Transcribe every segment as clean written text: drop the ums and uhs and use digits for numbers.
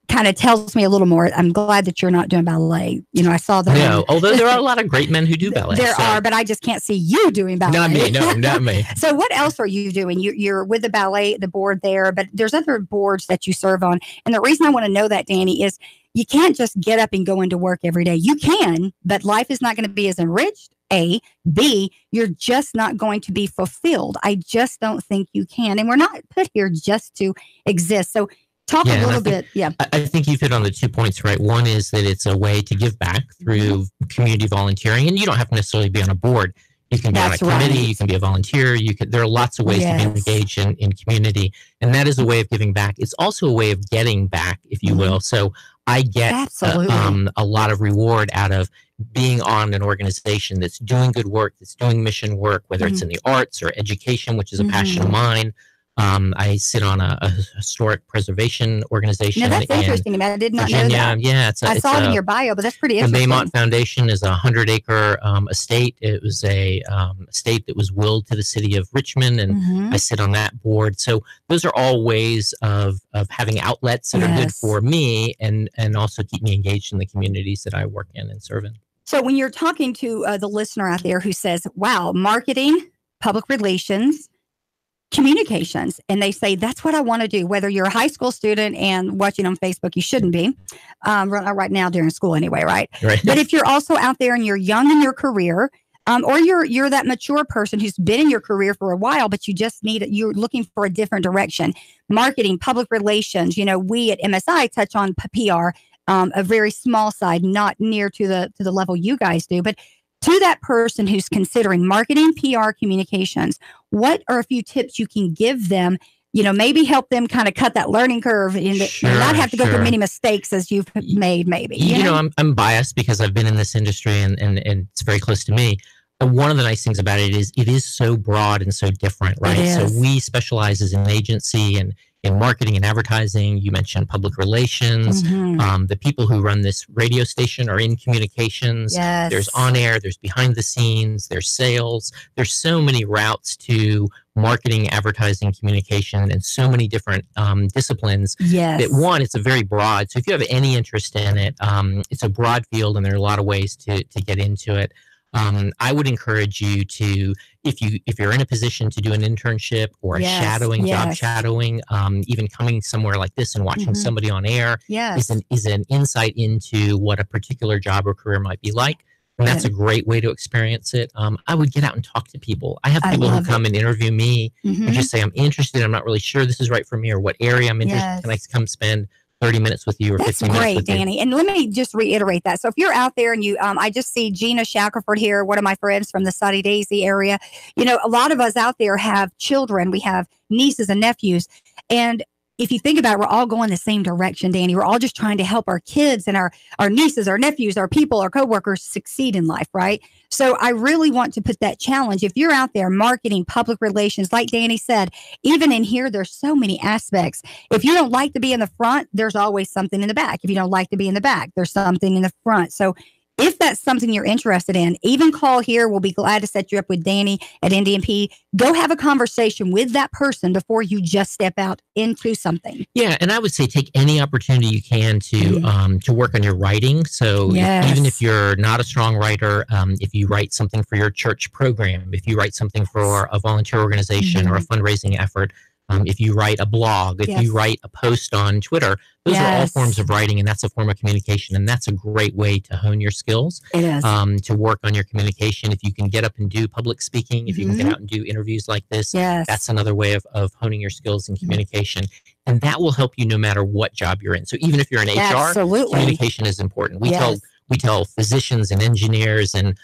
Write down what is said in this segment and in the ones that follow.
kind of tells me a little more. I'm glad that you're not doing ballet. I saw the No, although there are a lot of great men who do ballet. There are, but I just can't see you doing ballet. Not me. No, not me. So what else are you doing? You're with the ballet, the board there, but there's other boards that you serve on. And the reason I want to know that, Danny, is you can't just get up and go into work every day. You can, but life is not going to be as enriched. A. B. You're just not going to be fulfilled. I just don't think you can. And we're not put here just to exist. So talk a little bit. Yeah. I think you've hit on the 2 points, right? One is that it's a way to give back through community volunteering, and you don't have to necessarily be on a board. You can be on a committee, you can be a volunteer, there are lots of ways to be engaged in community, and that is a way of giving back. It's also a way of getting back, if you will. So I get a lot of reward out of being on an organization that's doing good work, that's doing mission work, whether it's in the arts or education, which is a passion of mine. I sit on a historic preservation organization. Now that's interesting to me. I did not Virginia. know that. Yeah, I saw it in your bio, but that's pretty interesting. The Maymont Foundation is a 100-acre estate. It was a estate that was willed to the city of Richmond, and I sit on that board. So those are all ways of having outlets that are good for me and also keep me engaged in the communities that I work in and serve in. So when you're talking to the listener out there who says, wow, marketing, public relations, communications, and they say, that's what I want to do, whether you're a high school student and watching on Facebook, you shouldn't be right now during school anyway, right? But if you're also out there and you're young in your career, or you're that mature person who's been in your career for a while, but you're looking for a different direction, marketing, public relations, we at MSI touch on PR, a very small side, not near to the level you guys do, but to that person who's considering marketing, PR, communications, what are a few tips you can give them, maybe help them kind of cut that learning curve and not have to go through many mistakes as you've made, maybe. I'm biased because I've been in this industry and it's very close to me. One of the nice things about it is so broad and so different, right? So we specialize as an agency in marketing and advertising. You mentioned public relations. The people who run this radio station are in communications. There's on air, there's behind the scenes, there's sales. There's so many routes to marketing, advertising, communication, and so many different disciplines that it's a very broad. So if you have any interest in it, it's a broad field and there are a lot of ways to get into it. I would encourage you to, if you're in a position to do an internship or a job shadowing, even coming somewhere like this and watching somebody on air is an insight into what a particular job or career might be like. And that's a great way to experience it. I would get out and talk to people. I have people who come and interview me and just say, I'm interested. I'm not really sure this is right for me or what area I'm interested. Can I come spend 30 minutes with you or 15 minutes with you? That's great, Danny. And let me just reiterate that. So if you're out there and I just see Gina Shackelford here, one of my friends from the Sunny Daisy area. A lot of us out there have children. We have nieces and nephews. And if you think about it, we're all going the same direction, Danny. We're all just trying to help our kids and our nieces, our nephews, our people, our coworkers succeed in life, right? So I really want to put that challenge. If you're out there marketing, public relations, like Danny said, even in here, there's so many aspects. If you don't like to be in the front, there's always something in the back. If you don't like to be in the back, there's something in the front. So if that's something you're interested in, even call here. We'll be glad to set you up with Danny at NDMP. Go have a conversation with that person before you just step out into something. Yeah, and I would say take any opportunity you can to work on your writing. So even if you're not a strong writer, if you write something for your church program, if you write something for a volunteer organization or a fundraising effort, if you write a blog, if you write a post on Twitter, those are all forms of writing, and that's a form of communication, and that's a great way to hone your skills. It is. To work on your communication. If you can get up and do public speaking, if you can get out and do interviews like this, that's another way of honing your skills in communication. And that will help you no matter what job you're in. So even if you're in HR, communication is important. We tell physicians and engineers and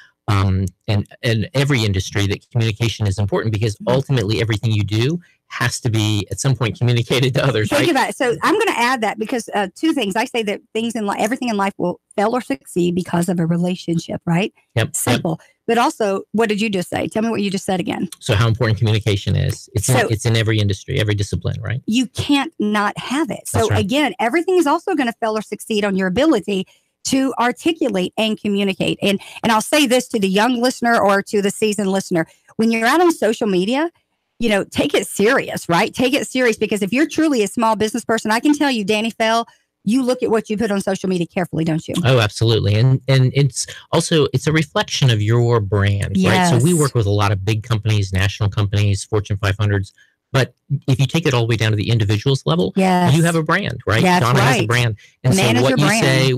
every industry that communication is important, because ultimately everything you do has to be at some point communicated to others. Think about it. So I'm going to add that because two things. I say that everything in life will fail or succeed because of a relationship, right? Simple. But also, what did you just say? Tell me what you just said again. So how important communication is. It's in every industry, every discipline, right? You can't not have it. So again, everything is also going to fail or succeed on your ability to articulate and communicate. And I'll say this to the young listener or to the seasoned listener. When you're out on social media, take it serious, right? Take it serious, because if you're truly a small business person, I can tell you, Danny Fell, you look at what you put on social media carefully, don't you? Oh, absolutely. And it's a reflection of your brand, yes. right? So we work with a lot of big companies, national companies, Fortune 500s. But if you take it all the way down to the individual's level, yes. you have a brand, right? That's Donna right. has a brand. And Manage so what you brand. say,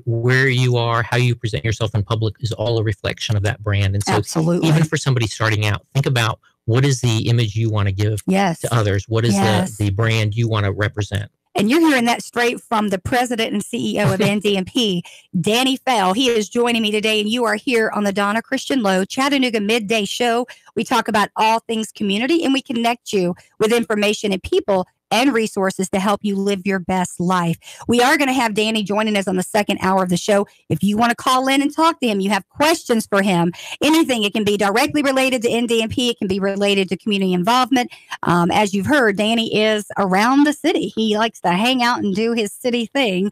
where you are, how you present yourself in public is all a reflection of that brand. And so absolutely. Even for somebody starting out, think about what is the image you want to give yes. to others? What is yes. the brand you want to represent? And you're hearing that straight from the president and CEO of NDMP, Danny Fell. He is joining me today, and you are here on the Donna Christian Lowe Chattanooga Midday Show. We talk about all things community, and we connect you with information and people and resources to help you live your best life. We are going to have Danny joining us on the second hour of the show. If you want to call in and talk to him, you have questions for him, anything, it can be directly related to NDMP. It can be related to community involvement. As you've heard, Danny is around the city. He likes to hang out and do his city thing.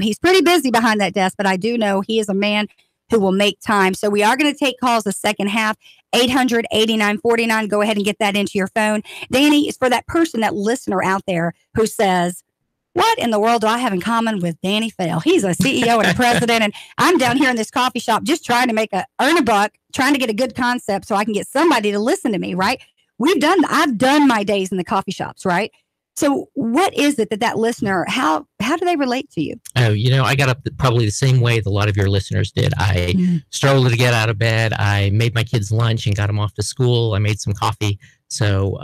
He's pretty busy behind that desk, but I do know he is a man who will make time. So we are going to take calls the second half. 800-8949. Go ahead and get that into your phone. Danny, is for that person, that listener out there who says, what in the world do I have in common with Danny Fell? He's a CEO and a president, and I'm down here in this coffee shop just trying to earn a buck, trying to get a good concept so I can get somebody to listen to me, right? I've done my days in the coffee shops, right? So what is it that listener, how do they relate to you? Oh, I got up probably the same way that a lot of your listeners did. I struggled to get out of bed. I made my kids lunch and got them off to school. I made some coffee. So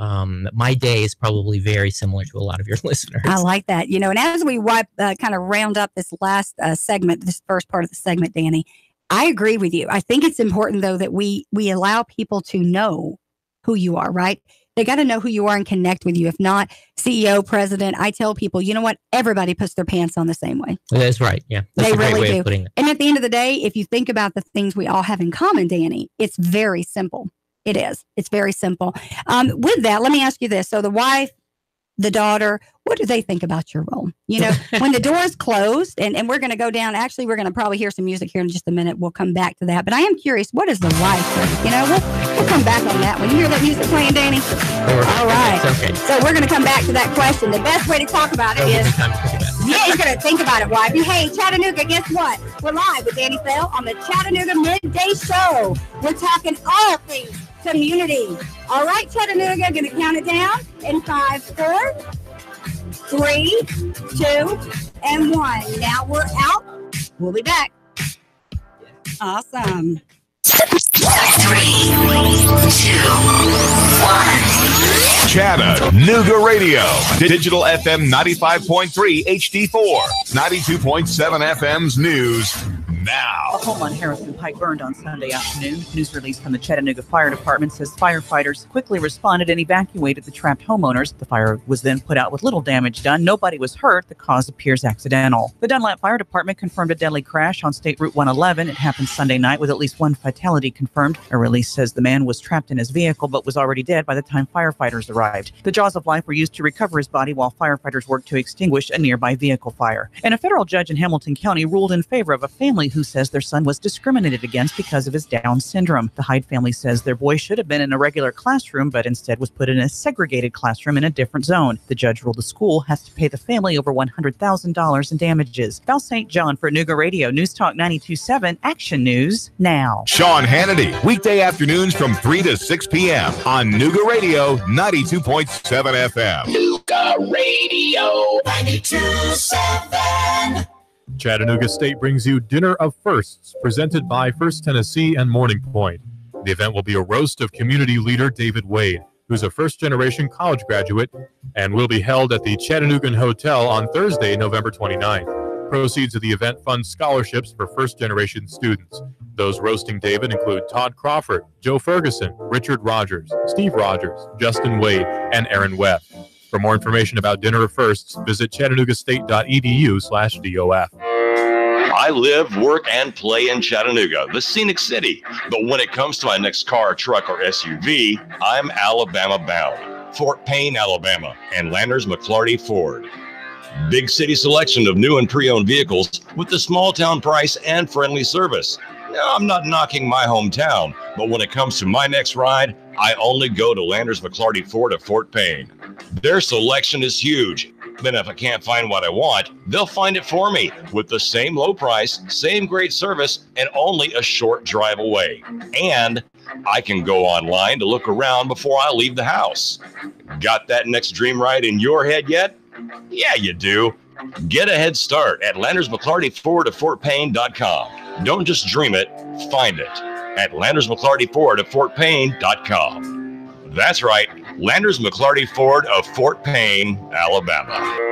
my day is probably very similar to a lot of your listeners. I like that. And as we kind of round up this last segment, this first part of the segment, Danny, I agree with you. I think it's important, though, that we allow people to know who you are, right? They got to know who you are and connect with you. If not, CEO, president, I tell people, you know what? Everybody puts their pants on the same way. That's right. Yeah. That's they a great really way do. Of putting it. And at the end of the day, if you think about the things we all have in common, Danny, it's very simple. It is. It's very simple. With that, let me ask you this. So the wife, the daughter, what do they think about your role? When the door is closed, and we're going to go down, actually, we're going to probably hear some music here in just a minute. We'll come back to that. But I am curious, what is the wife think? We'll come back on that one. You hear that music playing, Danny? All right. Okay. So we're going to come back to that question. The best way to talk about it is, you're going to think about it, wife. Hey, Chattanooga, guess what? We're live with Danny Fell on the Chattanooga Midday Show. We're talking all things community. All right, Chattanooga, going to count it down in 5, 4, 3, 2, and 1. Now we're out. We'll be back. Awesome. 3, 2, 1. Chattanooga Radio. Digital FM 95.3 HD4. 92.7 FM's news. Now. A home on Harrison Pike burned on Sunday afternoon. News release from the Chattanooga Fire Department says firefighters quickly responded and evacuated the trapped homeowners. The fire was then put out with little damage done. Nobody was hurt. The cause appears accidental. The Dunlap Fire Department confirmed a deadly crash on State Route 111. It happened Sunday night with at least one fatality confirmed. A release says the man was trapped in his vehicle but was already dead by the time firefighters arrived. The jaws of life were used to recover his body while firefighters worked to extinguish a nearby vehicle fire. And a federal judge in Hamilton County ruled in favor of a family who says their son was discriminated against because of his Down syndrome. The Hyde family says their boy should have been in a regular classroom, but instead was put in a segregated classroom in a different zone. The judge ruled the school has to pay the family over $100,000 in damages. Val St. John for Chattanooga Radio, News Talk 92.7, Action News now. Sean Hannity, weekday afternoons from 3 to 6 p.m. on Chattanooga Radio 92.7 FM. Chattanooga Radio 92.7. Chattanooga State brings you Dinner of Firsts, presented by First Tennessee and Morning Point. The event will be a roast of community leader David Wade, who's a first-generation college graduate, and will be held at the Chattanooga Hotel on Thursday, November 29th. Proceeds of the event fund scholarships for first-generation students. Those roasting David include Todd Crawford, Joe Ferguson, Richard Rogers, Steve Rogers, Justin Wade, and Aaron Webb. For more information about Dinner of Firsts, visit chattanoogastate.edu/DOF. I live, work, and play in Chattanooga, the scenic city. But when it comes to my next car, truck, or SUV, I'm Alabama bound. Fort Payne, Alabama, and Landers McClarty Ford. Big city selection of new and pre-owned vehicles with the small town price and friendly service. Now, I'm not knocking my hometown, but when it comes to my next ride, I only go to Landers McClarty Ford of Fort Payne. Their selection is huge. Then if I can't find what I want, they'll find it for me with the same low price, same great service, and only a short drive away. And I can go online to look around before I leave the house. Got that next dream ride in your head yet? Yeah, you do. Get a head start at Landers McClarty Ford of FortPayne.com. Don't just dream it, find it at Landers McClarty Ford of FortPayne.com. That's right, Landers McClarty Ford of Fort Payne, Alabama.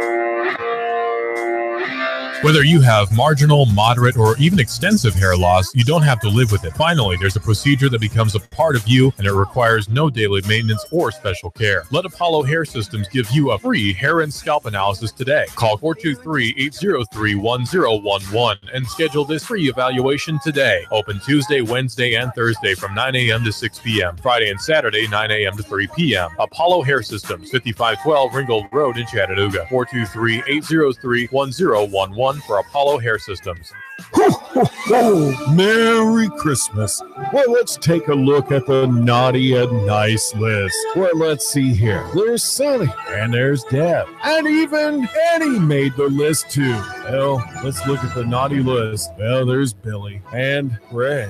Whether you have marginal, moderate, or even extensive hair loss, you don't have to live with it. Finally, there's a procedure that becomes a part of you, and it requires no daily maintenance or special care. Let Apollo Hair Systems give you a free hair and scalp analysis today. Call 423-803-1011 and schedule this free evaluation today. Open Tuesday, Wednesday, and Thursday from 9 a.m. to 6 p.m. Friday and Saturday, 9 a.m. to 3 p.m. Apollo Hair Systems, 5512 Ringgold Road in Chattanooga. 423-803-1011 for Apollo Hair Systems. Ho, ho, ho. Merry Christmas. Well, let's take a look at the naughty and nice list. Well, let's see here. There's Sonny, and there's Deb, and even Eddie made the list too. Well, let's look at the naughty list. Well, there's Billy and Greg.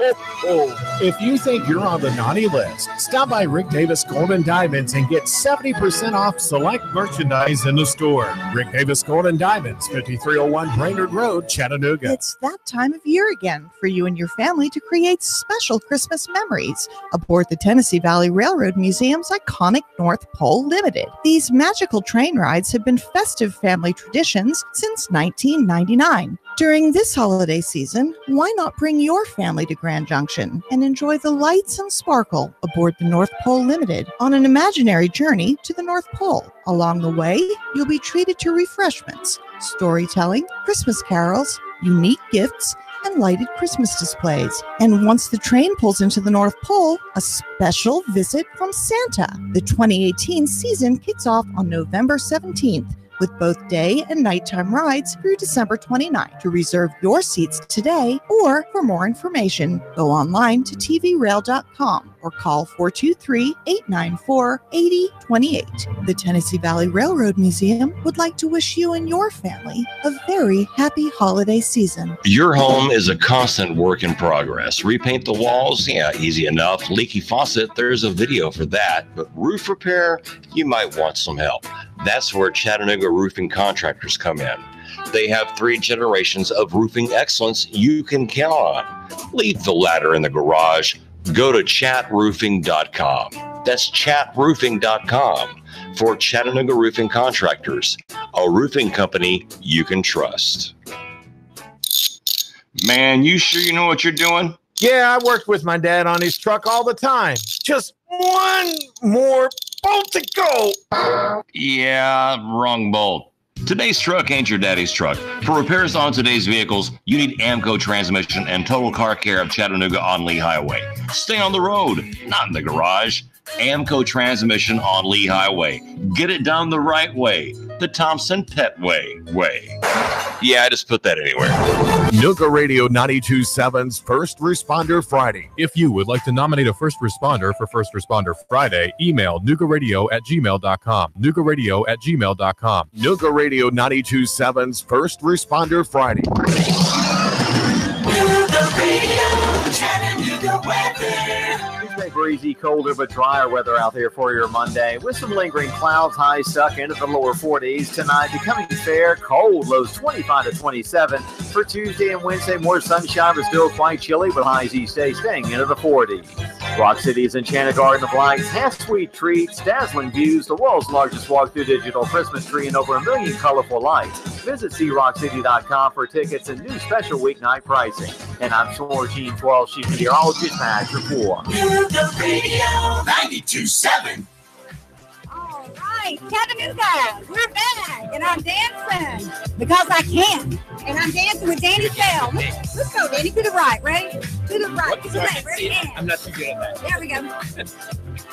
If you think you're on the naughty list, stop by Rick Davis Gold and Diamonds and get 70% off select merchandise in the store. Rick Davis Gold and Diamonds, 5301 Brainerd Road, Chattanooga. It's that time of year again for you and your family to create special Christmas memories aboard the Tennessee Valley Railroad Museum's iconic North Pole Limited. These magical train rides have been festive family traditions since 1999. During this holiday season, why not bring your family to Grand Junction and enjoy the lights and sparkle aboard the North Pole Limited on an imaginary journey to the North Pole. Along the way, you'll be treated to refreshments, storytelling, Christmas carols, unique gifts, and lighted Christmas displays. And once the train pulls into the North Pole, a special visit from Santa. The 2018 season kicks off on November 17th. With both day and nighttime rides through December 29th. To reserve your seats today or for more information, go online to tvrail.com or call 423-894-8028. The Tennessee Valley Railroad Museum would like to wish you and your family a very happy holiday season. Your home is a constant work in progress. Repaint the walls? Yeah, easy enough. Leaky faucet? There's a video for that. But roof repair? You might want some help. That's where Chattanooga Roofing Contractors come in. They have 3 generations of roofing excellence you can count on. Leave the ladder in the garage. Go to chatroofing.com. That's chatroofing.com for Chattanooga Roofing Contractors, a roofing company you can trust. Man, you sure you know what you're doing? Yeah, I worked with my dad on his truck all the time. Just one more bolt to go. Yeah, wrong bolt. Today's truck ain't your daddy's truck. For repairs on today's vehicles, you need Amco Transmission and Total Car Care of Chattanooga on Lee Highway. Stay on the road, not in the garage. Amco Transmission on Lee Highway. Get it done the right way. The Thompson Pet way. Yeah, I just put that anywhere. Nooga Radio 92.7's First Responder Friday. If you would like to nominate a first responder for First Responder Friday, email noogaradio@gmail.com. noogaradio@gmail.com. Nooga Radio 92.7's First Responder Friday. Nooga Radio, Chattanooga weather. Breezy, colder but drier weather out there for your Monday with some lingering clouds, highs stuck into the lower 40s. Tonight becoming fair, cold, lows 25 to 27. For Tuesday and Wednesday, more sunshine but still quite chilly, but highs each day staying into the 40s. Rock City's Enchanted Garden of Lights has sweet treats, dazzling views, the world's largest walk-through digital Christmas tree, and over 1 million colorful lights. Visit CRockCity.com for tickets and new special weeknight pricing. And I'm Sore Gene 12, Chief Meteorologist Max Report. Nooga Radio 92.7. All right, Chattanooga, we're back, and I'm dancing because I can. And I'm dancing with Danny Bell. Let's go, Danny, to the right, ready? To the right, to the left, ready? I'm not too good at that. There we go.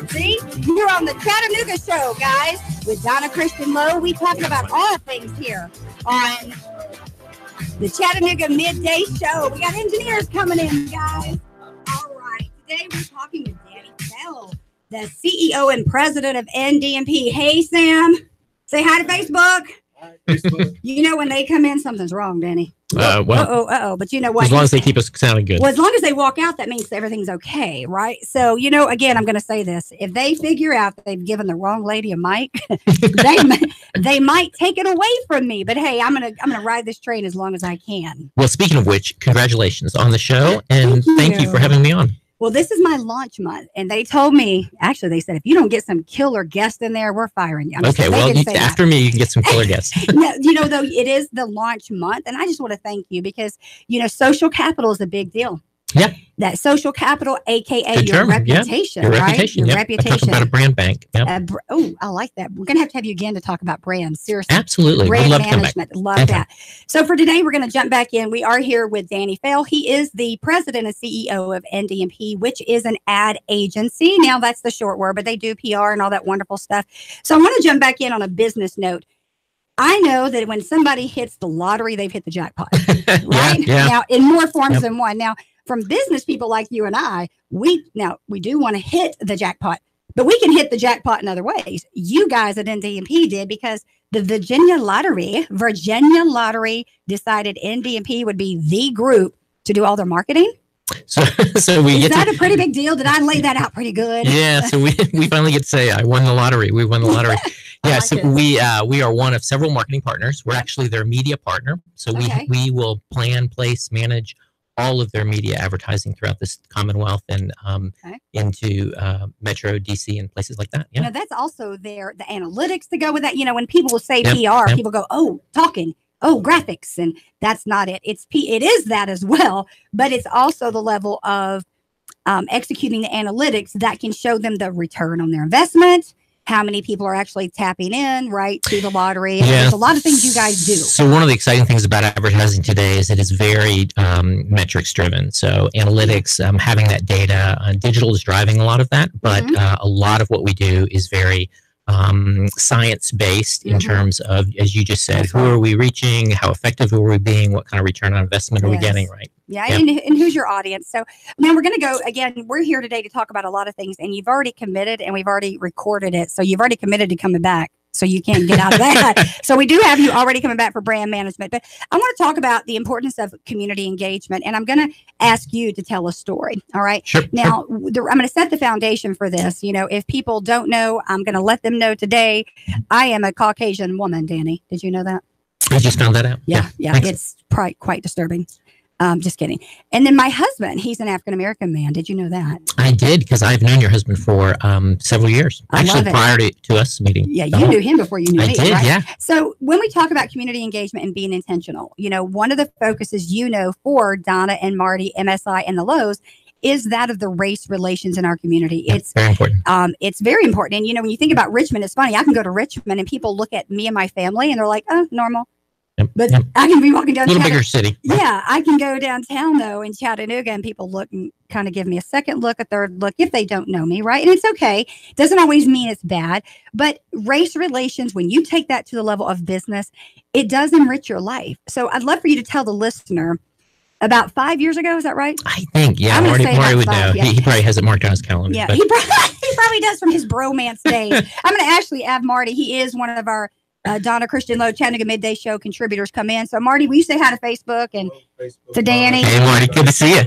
See, you're on the Chattanooga Show, guys, with Donna, Christian, Lowe. We talking about all things here on The Chattanooga Midday Show. We got engineers coming in, guys. All right. Today we're talking with Danny Bell, the CEO and president of NDMP. Hey, Sam. Say hi to Facebook. You know when they come in, something's wrong, Danny. But you know what? As long as they keep us sounding good. Well, as long as they walk out, that means everything's okay, right? So, you know, again, I'm going to say this. If they figure out that they've given the wrong lady a mic, they might take it away from me. But hey, I'm gonna ride this train as long as I can. Well, speaking of which, congratulations on the show, and thank you for having me on. Well, this is my launch month, and they told me, actually, they said, if you don't get some killer guests in there, we're firing you. Okay, well, after me, you can get some killer guests. No, you know, though, it is the launch month, and I just want to thank you because, you know, social capital is a big deal. Yeah. That social capital, aka Good your term. reputation, Your right? reputation. Your Yep. reputation. I talk about a brand bank. Yep. I like that. We're going to have you again to talk about brands. Seriously. Absolutely. Brand We'd love to come back. management. Love that. So for today, we're going to jump back in. We are here with Danny Fell. He is the president and CEO of NDMP, which is an ad agency. Now, that's the short word, but they do PR and all that wonderful stuff. So I want to jump back in on a business note. I know that when somebody hits the lottery, they've hit the jackpot, right? Yeah. Now, in more forms than one. Now, from business people like you and I, we do want to hit the jackpot, but we can hit the jackpot in other ways. You guys at NDMP did because the Virginia Lottery decided NDMP would be the group to do all their marketing. So we is that a pretty big deal? Did I lay that out pretty good? Yeah. So we finally get to say, I won the lottery. We won the lottery. Yeah. So we are one of several marketing partners. We're actually their media partner. So we will plan, place, manage all of their media advertising throughout this Commonwealth and into Metro, DC, and places like that. Yeah. Now, that's also the analytics to go with that. You know, when people say PR, people go, oh, talking, oh, graphics, and that's not it. It is that as well, but it's also the level of executing the analytics that can show them the return on their investment, how many people are actually tapping in, right, to the lottery. And there's a lot of things you guys do. So one of the exciting things about advertising today is it is very metrics driven. So analytics, having that data, digital is driving a lot of that, but a lot of what we do is very science-based in terms of, as you just said, who are we reaching, how effective are we being, what kind of return on investment are we getting, right? Yeah, and who's your audience? So now we're going to go, again, we're here today to talk about a lot of things, and you've already committed, and we've already recorded it, so you've already committed to coming back, so you can't get out of that. So we do have you already coming back for brand management, but I want to talk about the importance of community engagement, and I'm going to ask you to tell a story, all right? Sure. Now, I'm going to set the foundation for this. You know, if people don't know, I'm going to let them know today. I am a Caucasian woman, Danny. Did you know that? I just found that out. Yeah. Thanks. It's probably quite disturbing. Just kidding. And then my husband, he's an African-American man. Did you know that? I did, because I've known your husband for several years. Actually, prior to us meeting. Yeah, you knew him before you knew me. I did, right? yeah. So when we talk about community engagement and being intentional, you know, one of the focuses, for Donna and Marty, MSI, and the Lowes is that of the race relations in our community. It's very important. It's very important. And, you know, when you think about Richmond, it's funny. I can go to Richmond and people look at me and my family and they're like, oh, normal. But I can be walking down a little bigger city. Yeah, I can go downtown though in Chattanooga and people look and kind of give me a second look, a third look if they don't know me, right? And it's okay. It doesn't always mean it's bad, but race relations, when you take that to the level of business, it does enrich your life. So I'd love for you to tell the listener about 5 years ago. Is that right? I think, yeah. Marty would know. Yeah. He probably has it marked on his calendar. Yeah, he probably does from his bromance days. I'm going to actually have Marty. He is one of our Donna, Christian, Lowe, Chattanooga Midday Show contributors come in. So, Marty, will you say hi to Facebook and to Danny? Hey, Marty, good to see you.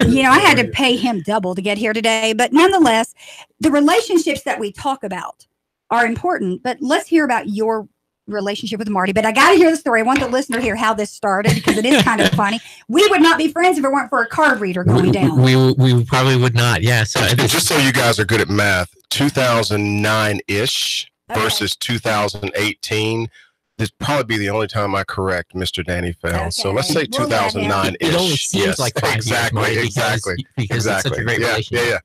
You know, I had to pay him double to get here today. But nonetheless, the relationships that we talk about are important. But let's hear about your relationship with Marty. But I got to hear the story. I want the listener to hear how this started because it is kind of funny. We would not be friends if it weren't for a card reader going down. We probably would not. Yeah. So just so you guys are good at math, 2009-ish. Versus 2018, this probably be the only time I correct Mr. Danny Fell. Okay. So let's say 2009-ish. It only seems like 5 years, because it's such a great relationship.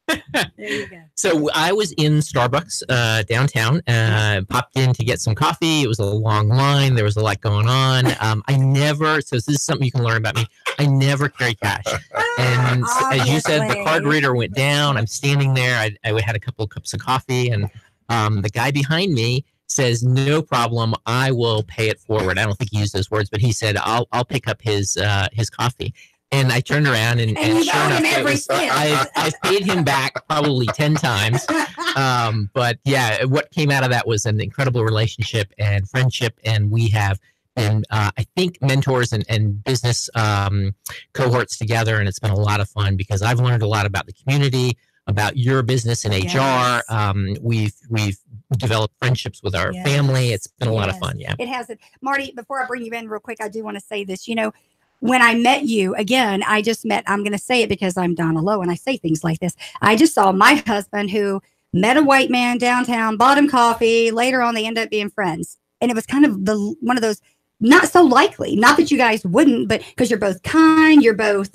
There you go. So I was in Starbucks downtown, popped in to get some coffee. It was a long line. There was a lot going on. So this is something you can learn about me. I never carry cash. And as you said, the card reader went down. I'm standing there. I had a couple of cups of coffee and the guy behind me says, no problem, I will pay it forward. I don't think he used those words, but he said, I'll pick up his coffee. And I turned around and sure enough, I paid him back probably 10 times. But yeah, what came out of that was an incredible relationship and friendship. And we have been, I think, mentors and business cohorts together. And it's been a lot of fun because I've learned a lot about the community, about your business in HR. We've developed friendships with our family. It's been a lot of fun. Yeah, it has. Marty, before I bring you in real quick, I do want to say this. When I met you, again, I'm going to say it because I'm Donna Lowe and I say things like this. I just saw my husband who met a white man downtown, bought him coffee. Later on, they end up being friends. And it was kind of one of those, not so likely, not that you guys wouldn't, but because you're both kind, you're both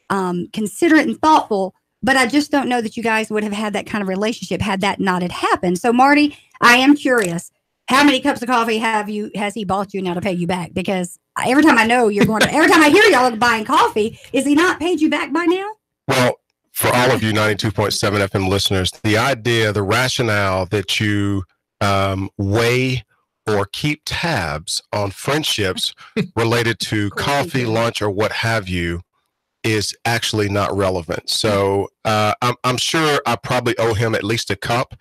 considerate and thoughtful. But I just don't know that you guys would have had that kind of relationship had that not had happened. So, Marty, I am curious. How many cups of coffee has he bought you now to pay you back? Because every time I know you're going to, every time I hear y'all buying coffee, is he not paid you back by now? Well, for all of you 92.7 FM listeners, the rationale that you weigh or keep tabs on friendships related to coffee, lunch, or what have you is actually not relevant. So I'm sure I probably owe him at least a cup.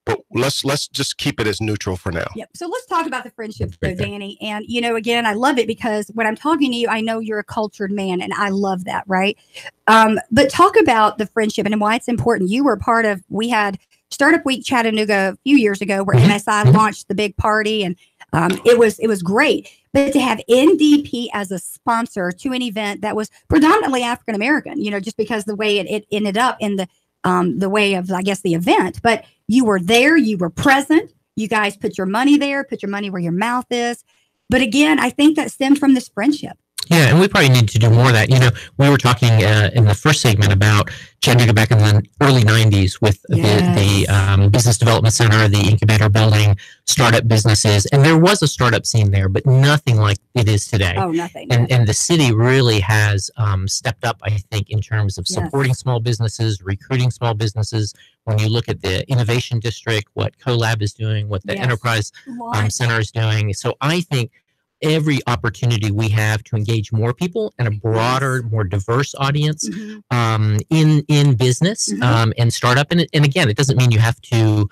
But let's just keep it as neutral for now. Yep. So let's talk about the friendship, though, Danny. And, again, I love it because when I'm talking to you, I know you're a cultured man, and I love that, right? But talk about the friendship and why it's important. You were part of, we had Startup Week Chattanooga a few years ago where MSI launched the big party, and it was great. But to have NDP as a sponsor to an event that was predominantly African American, just because the way it ended up in the way of, I guess, the event. But you were there, you were present, you guys put your money there, put your money where your mouth is. But again, I think that stemmed from this friendship. Yeah, and we probably need to do more of that. We were talking in the first segment about Chattanooga back in the early 90s with the Business Development Center, the incubator building, startup businesses. And there was a startup scene there, but nothing like it is today. Oh, nothing. And the city really has stepped up, I think, in terms of supporting small businesses, recruiting small businesses. When you look at the Innovation District, what CoLab is doing, what the Enterprise Center is doing. So I think every opportunity we have to engage more people and a broader, more diverse audience in business and startup. And again, it doesn't mean you have to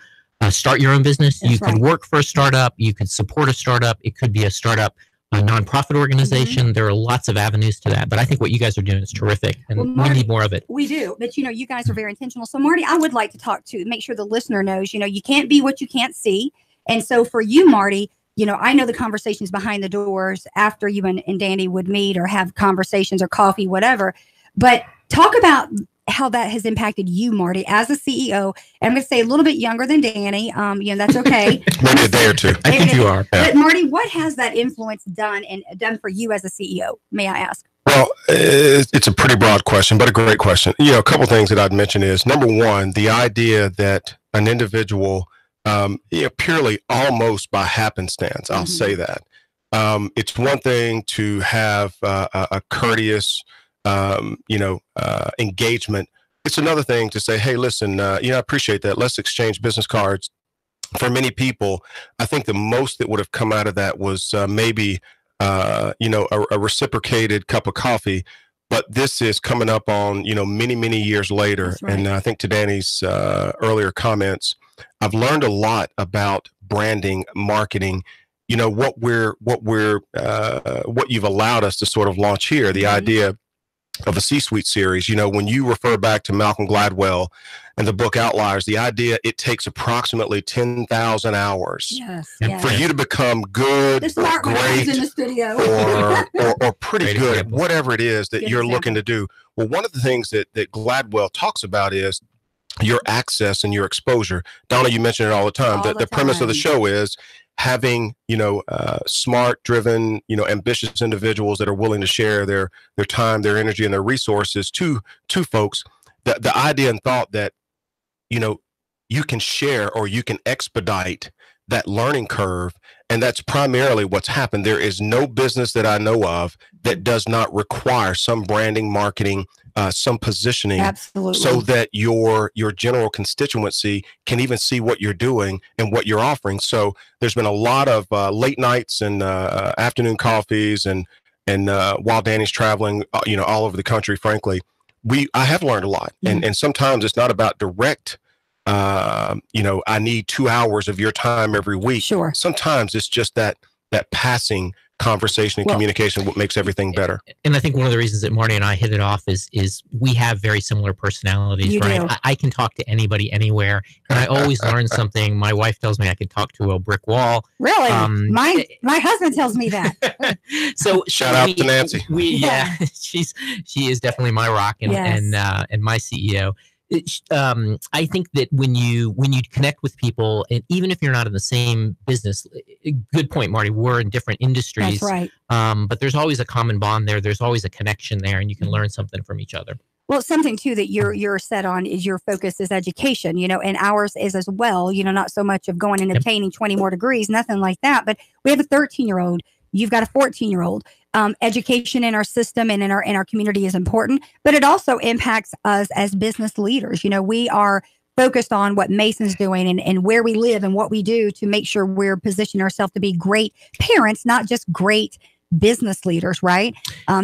start your own business. You could work for a startup. You could support a startup. It could be a startup, a nonprofit organization. There are lots of avenues to that. But I think what you guys are doing is terrific. And Marty, we need more of it. We do. But, you guys are very intentional. So, Marty, I would like to make sure the listener knows, you can't be what you can't see. And so for you, Marty, I know the conversations behind the doors after you and Danny would meet or have conversations or coffee, whatever. But talk about how that has impacted you, Marty, as a CEO. And I'm going to say a little bit younger than Danny. That's okay. Maybe a day or two. I think you are. But Marty, what has that influence done for you as a CEO? May I ask? Well, it's a pretty broad question, but a great question. A couple things that I'd mention is, number one, the idea that an individual purely almost by happenstance, I'll say that. It's one thing to have a courteous, engagement. It's another thing to say, hey, listen, I appreciate that. Let's exchange business cards. For many people, I think the most that would have come out of that was maybe, a reciprocated cup of coffee. But this is coming up on, many, many years later. Right. And I think to Danny's earlier comments, I've learned a lot about branding, marketing, what you've allowed us to sort of launch here, the idea of a C-suite series. When you refer back to Malcolm Gladwell and the book Outliers, the idea, it takes approximately 10,000 hours for you to become good, or great, in the studio. or pretty good at whatever it is that you're looking to do. Well, one of the things that Gladwell talks about is your access and your exposure. Donna, you mention it all the time. The premise of the show is having, smart, driven, ambitious individuals that are willing to share their time, their energy, and their resources to folks. The idea and thought that, you can share or you can expedite that learning curve. And that's primarily what's happened. There is no business that I know of that does not require some branding, marketing, some positioning. Absolutely. So that your general constituency can even see what you're doing and what you're offering. So there's been a lot of late nights and afternoon coffees, and while Danny's traveling, all over the country, frankly, I have learned a lot. And sometimes it's not about direct, I need 2 hours of your time every week. Sure. Sometimes it's just that passing conversation and communication what makes everything better. And I think one of the reasons that Marty and I hit it off is we have very similar personalities, right? I can talk to anybody anywhere, and I always learn something. My wife tells me I could talk to a brick wall. Really? My husband tells me that. So shout out to Nancy. She is definitely my rock and my CEO. I think that when you connect with people, and even if you're not in the same business, good point, Marty, we're in different industries. That's right. But there's always a common bond there. There's always a connection there, and you can learn something from each other. Well, something too that you're set on is your focus is education, and ours is as well, not so much of going and obtaining 20 more degrees, nothing like that. But we have a 13-year-old. You've got a 14-year-old. Education in our system and in our community is important, but it also impacts us as business leaders. We are focused on what Mason's doing and where we live and what we do to make sure we're positioning ourselves to be great parents, not just great business leaders, right?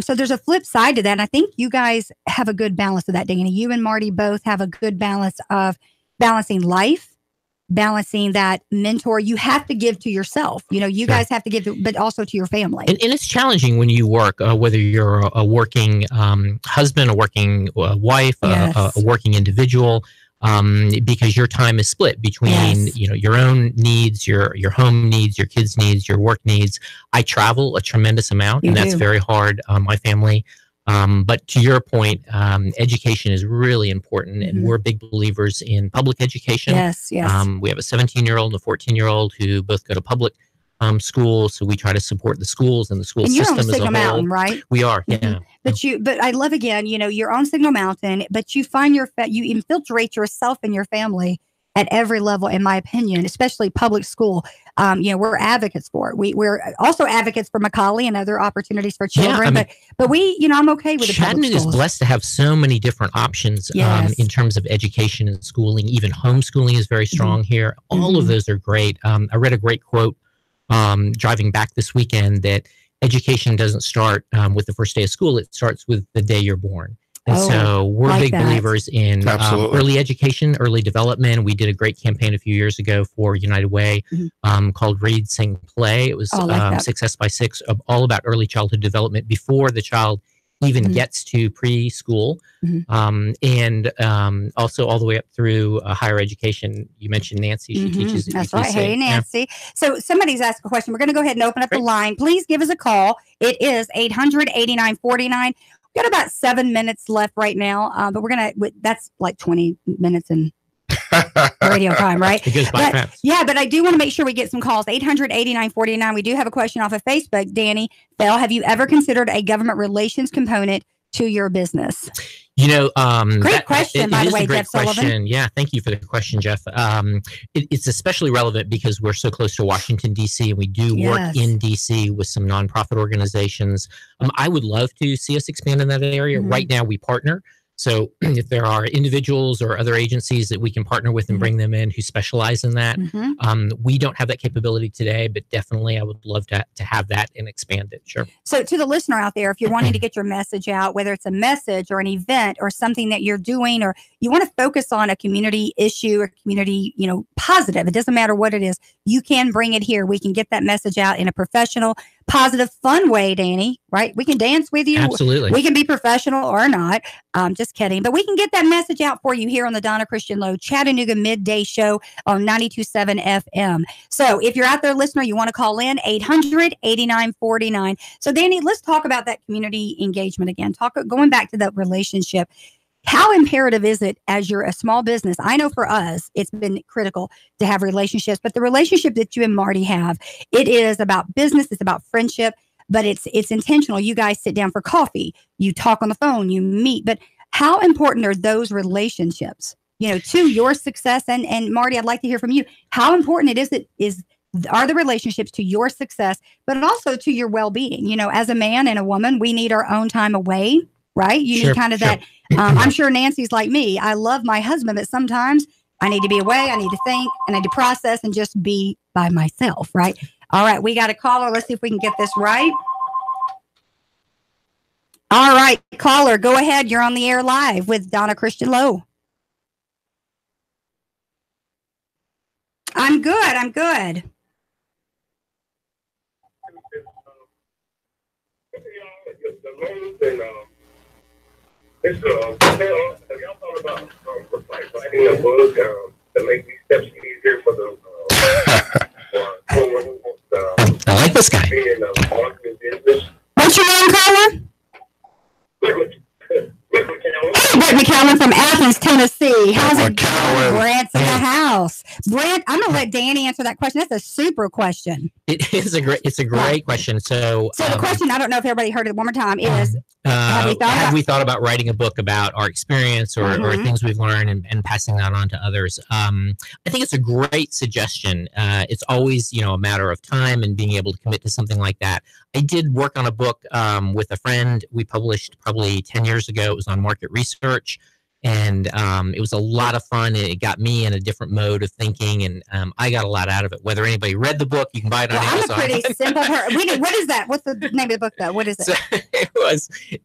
So there's a flip side to that. And I think you guys have a good balance of that, Dana. You and Marty both have a good balance of balancing life, balancing that mentor. You have to give to yourself. You guys have to give, but also to your family. And it's challenging when you work, whether you're a working husband, a working wife, a working individual, because your time is split between your own needs, your home needs, your kids' needs, your work needs. I travel a tremendous amount, and that's very hard on my family. But to your point, education is really important, and we're big believers in public education. Yes. We have a 17-year-old and a 14-year-old who both go to public school, so we try to support the schools and the school system as a whole. Signal Mountain, right? We are, yeah. But I love again, you're on Signal Mountain, but you find you infiltrate yourself and your family at every level, in my opinion, especially public school. We're advocates for it. We're also advocates for Macaulay and other opportunities for children. But we, I'm okay with it. Chattanooga is blessed to have so many different options in terms of education and schooling. Even homeschooling is very strong here. All of those are great. I read a great quote driving back this weekend that education doesn't start with the first day of school. It starts with the day you're born. And so we're big believers in early education, early development. We did a great campaign a few years ago for United Way called Read, Sing, Play. It was Success by Six, all about early childhood development before the child even gets to preschool, and also all the way up through higher education. You mentioned Nancy. She teaches. That's right. Hey, Nancy. So somebody's asked a question. We're going to go ahead and open up the line. Please give us a call. It is 800-8949. We've got about 7 minutes left right now, but that's like 20 minutes in radio time, right? It goes by fast. Yeah, but I do want to make sure we get some calls. 800-8949. We do have a question off of Facebook. Danny Bell, have you ever considered a government relations component to your business? Great question, by the way, Jeff Sullivan. Yeah, thank you for the question, Jeff. It's especially relevant because we're so close to Washington, D.C., and we do work in D.C. with some nonprofit organizations. I would love to see us expand in that area. Right now, we partner. So if there are individuals or other agencies that we can partner with and bring them in who specialize in that, we don't have that capability today, but definitely I would love to have that and expand it. Sure. So to the listener out there, if you're wanting to get your message out, whether it's a message or an event or something that you're doing, or you want to focus on a community issue or community, positive, it doesn't matter what it is, you can bring it here. We can get that message out in a professional, positive, fun way, Danny, right? We can dance with you. Absolutely. We can be professional or not. Just kidding. But we can get that message out for you here on the Donna Christian Lowe Chattanooga Midday Show on 92.7 FM. So if you're out there, listener, you want to call in, 800-8949. So Danny, let's talk about that community engagement again. Going back to that relationship. How imperative is it as you're a small business? I know for us, it's been critical to have relationships, but the relationship that you and Marty have, it is about business, it's about friendship, but it's intentional. You guys sit down for coffee, you talk on the phone, you meet, but how important are those relationships, to your success? And Marty, I'd like to hear from you. How important are the relationships to your success, but also to your well-being? As a man and a woman, we need our own time away right? You need kind of that. I'm sure Nancy's like me. I love my husband, but sometimes I need to be away. I need to think and I need to process and just be by myself, right? All right, we got a caller. Let's see if we can get this right. All right, caller, go ahead. You're on the air live with Donna Christian Lowe. I'm good. I'm good. Have y'all thought about writing a book to make these steps easier for the I like this guy. What's your name, caller? Brent McCowan from Athens, Tennessee. How's it going? Brent's in the house. Brent, I'm going to let Danny answer that question. That's a super question. It's a great question. So the question, I don't know if everybody heard it one more time, is have we thought about writing a book about our experience or things we've learned and passing that on to others? I think it's a great suggestion. It's always, a matter of time and being able to commit to something like that. I did work on a book with a friend. We published probably 10 years ago. It was on market research. And it was a lot of fun. It got me in a different mode of thinking, and I got a lot out of it. Whether anybody read the book, you can buy it on Amazon. I'm a pretty simple person. What is that? What's the name of the book, though? What is it? So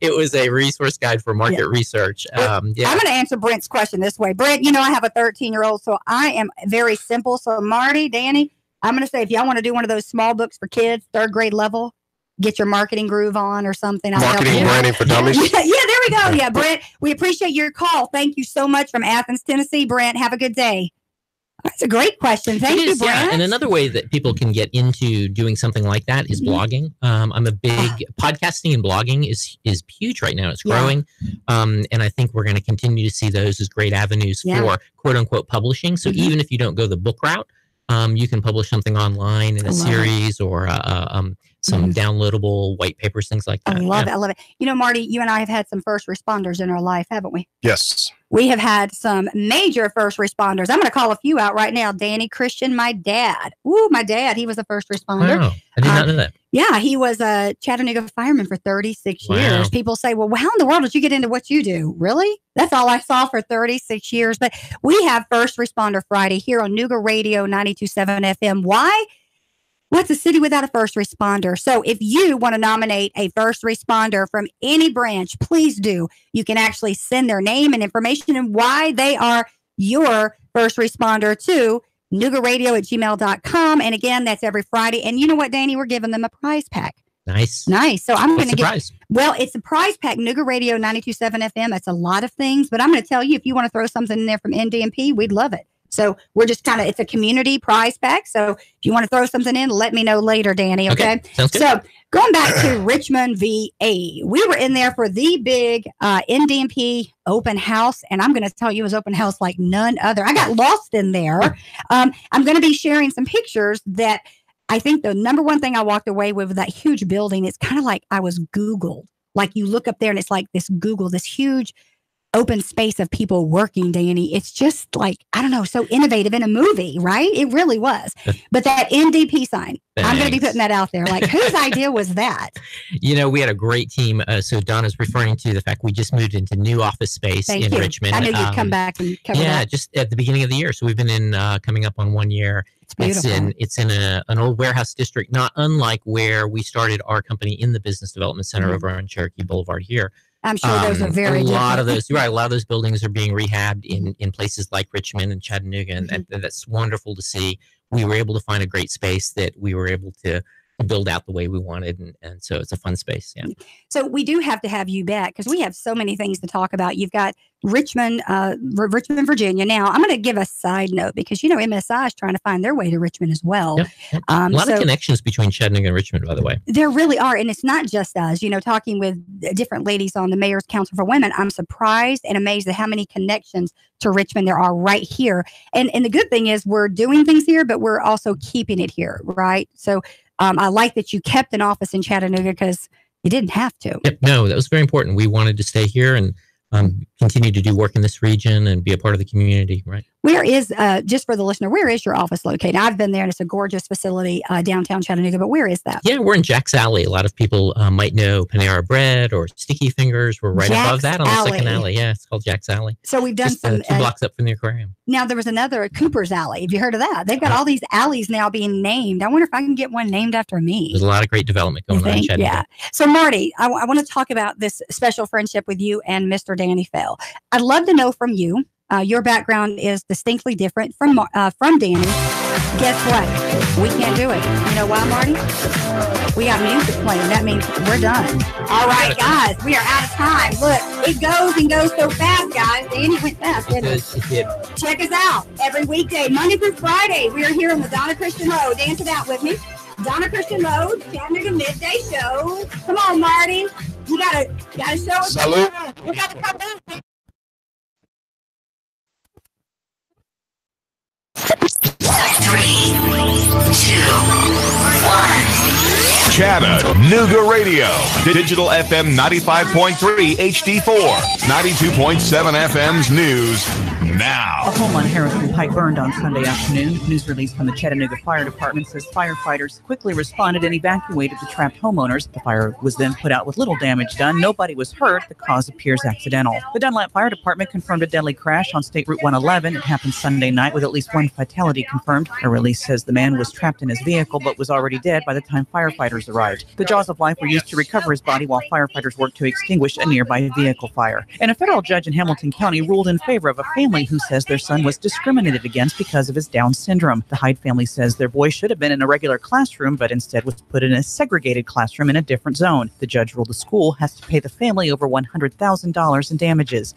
it was a resource guide for market research. I'm going to answer Brent's question this way. Brent, I have a 13-year-old, so I am very simple. So Marty, Danny, I'm going to say if y'all want to do one of those small books for kids, 3rd grade level, get your marketing groove on or something. Marketing branding for dummies. Yeah, there we go. Yeah, Brent, we appreciate your call. Thank you so much from Athens, Tennessee. Brent, have a good day. That's a great question. Thank you, Brent. Yeah. And another way that people can get into doing something like that is blogging. I'm a big podcasting and blogging is huge right now. It's growing. And I think we're going to continue to see those as great avenues for quote unquote publishing. So even if you don't go the book route, you can publish something online in a series or some downloadable white papers, things like that. I love it. I love it. Marty, you and I have had some first responders in our life, haven't we? Yes. We have had some major first responders. I'm going to call a few out right now. Danny Christian, my dad. Ooh, my dad. He was a first responder. Wow. I did not know that. Yeah, he was a Chattanooga fireman for 36 years. People say, well, how in the world did you get into what you do? Really? That's all I saw for 36 years. But we have First Responder Friday here on Nooga Radio 92.7 FM. Why? What's a city without a first responder? So if you want to nominate a first responder from any branch, please do. You can actually send their name and information and why they are your first responder to noogaradio@gmail.com. And again, that's every Friday. And you know what, Danny? We're giving them a prize pack. Nice. So I'm going to get, prize? Well, it's a prize pack, Nooga Radio 92.7 FM. That's a lot of things, but I'm going to tell you, if you want to throw something in there from NDMP, we'd love it. So we're just it's a community prize pack. So if you want to throw something in, let me know later, Danny. Okay. Sounds good. So going back to Richmond, VA, we were in there for the big NDMP open house. And I'm going to tell you, it was open house like none other. I got lost in there. I'm going to be sharing some pictures that I think the number one thing I walked away with that huge building, it's kind of like I was Googled. Like you look up there and it's like this huge open space of people working, Danny. It's just like, I don't know, so innovative in a movie, right? It really was. But that NDP sign, I'm going to be putting that out there. Like, whose idea was that? We had a great team. So Donna's referring to the fact we just moved into new office space in Richmond. I knew you'd come back and cover that. Yeah, just at the beginning of the year. So we've been in coming up on 1 year. It's beautiful. It's in an old warehouse district, not unlike where we started our company in the Business Development Center over on Cherokee Boulevard here. I'm sure those are very a lot of those buildings are being rehabbed in places like Richmond and Chattanooga, and that's wonderful to see. We were able to find a great space that we were able to build out the way we wanted, and so it's a fun space. Yeah. So we do have to have you back because we have so many things to talk about. You've got Richmond, Virginia. Now I'm going to give a side note because MSI is trying to find their way to Richmond as well. Yep. A lot of connections between Chattanooga and Richmond, by the way. There really are, and it's not just us. Talking with different ladies on the Mayor's Council for Women, I'm surprised and amazed at how many connections to Richmond there are right here. And the good thing is we're doing things here, but we're also keeping it here, right? So I like that you kept an office in Chattanooga because you didn't have to. Yep. No, that was very important. We wanted to stay here and continue to do work in this region and be a part of the community, right? Where is, just for the listener, where is your office located? I've been there and it's a gorgeous facility downtown Chattanooga, but where is that? Yeah, we're in Jack's Alley. A lot of people might know Panera Bread or Sticky Fingers. We're right above that on the second alley. Yeah, it's called Jack's Alley. So we've done just, some 2 blocks up from the aquarium. Now there was another Cooper's Alley. Have you heard of that? They've got all these alleys now being named. I wonder if I can get one named after me. There's a lot of great development going on in Chattanooga. Yeah. So Marty, I want to talk about this special friendship with you and Mr. Danny Fell. I'd love to know from you. Your background is distinctly different from Danny. Guess what? We can't do it. You know why, Marty? We got music playing. That means we're done. All right, guys, we are out of time. Look, it goes and goes so fast, guys. Danny went fast, didn't it? Check us out every weekday, Monday through Friday. We are here on the Donna Christian Lowe. Dance it out with me. Donna Christian Lowe, Chattanooga Midday Show. Come on, Marty. You gotta show us. Salute. We gotta come back. 3, 2, 1. Chattanooga Radio. Digital FM 95.3 HD4. 92.7 FM's news now. A home on Harrison Pike burned on Sunday afternoon. News release from the Chattanooga Fire Department says firefighters quickly responded and evacuated the trapped homeowners. The fire was then put out with little damage done. Nobody was hurt. The cause appears accidental. The Dunlap Fire Department confirmed a deadly crash on State Route 111. It happened Sunday night with at least 1 fatality confirmed. A release says the man was trapped in his vehicle but was already dead by the time firefighters arrived. The jaws of life were used to recover his body while firefighters worked to extinguish a nearby vehicle fire. And a federal judge in Hamilton County ruled in favor of a family who says their son was discriminated against because of his Down syndrome. The Hyde family says their boy should have been in a regular classroom, but instead was put in a segregated classroom in a different zone. The judge ruled the school has to pay the family over $100,000 in damages.